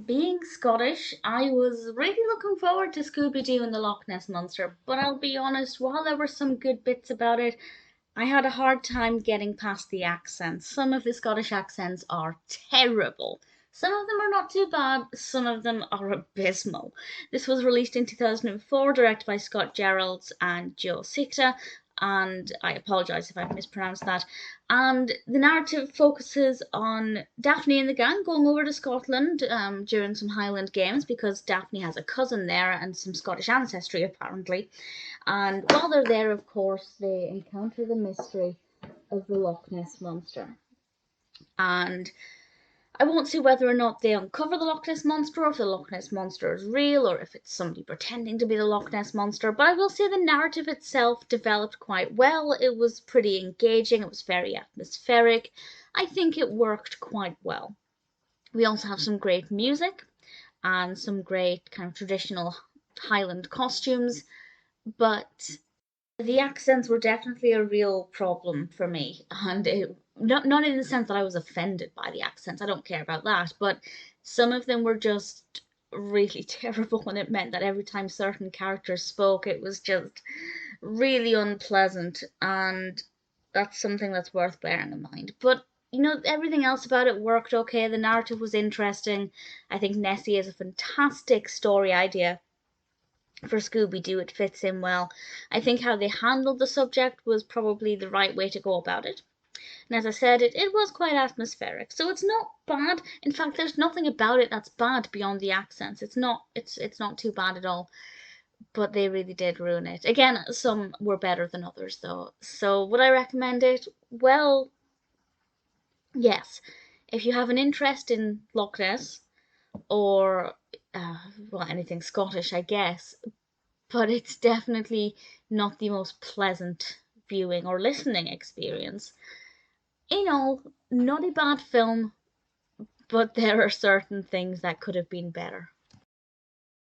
Being Scottish, I was really looking forward to Scooby-Doo and the Loch Ness Monster, but I'll be honest, while there were some good bits about it, I had a hard time getting past the accents. Some of the Scottish accents are terrible. Some of them are not too bad, some of them are abysmal. This was released in 2004, directed by Scott Jeralds and Joe Sichta, and I apologise if I've mispronounced that. And the narrative focuses on Daphne and the gang going over to Scotland during some Highland games because Daphne has a cousin there and some Scottish ancestry apparently. And while they're there, of course, they encounter the mystery of the Loch Ness Monster. And I won't say whether or not they uncover the Loch Ness Monster, or if the Loch Ness Monster is real, or if it's somebody pretending to be the Loch Ness Monster, but I will say the narrative itself developed quite well. It was pretty engaging, it was very atmospheric. I think it worked quite well. We also have some great music and some great kind of traditional Highland costumes, but the accents were definitely a real problem for me, and not in the sense that I was offended by the accents. I don't care about that, but some of them were just really terrible, and it meant that every time certain characters spoke, it was just really unpleasant, and that's something that's worth bearing in mind. But everything else about it worked okay. The narrative was interesting. I think Nessie is a fantastic story idea for Scooby-Doo. It fits in well. I think how they handled the subject was probably the right way to go about it. And as I said, it was quite atmospheric. So it's not bad. In fact, there's nothing about it that's bad beyond the accents. It's not too bad at all. But they really did ruin it. Again, some were better than others though. So would I recommend it? Well, yes. If you have an interest in Loch Ness or well, anything Scottish, I guess, but it's definitely not the most pleasant viewing or listening experience. Not a bad film, but there are certain things that could have been better.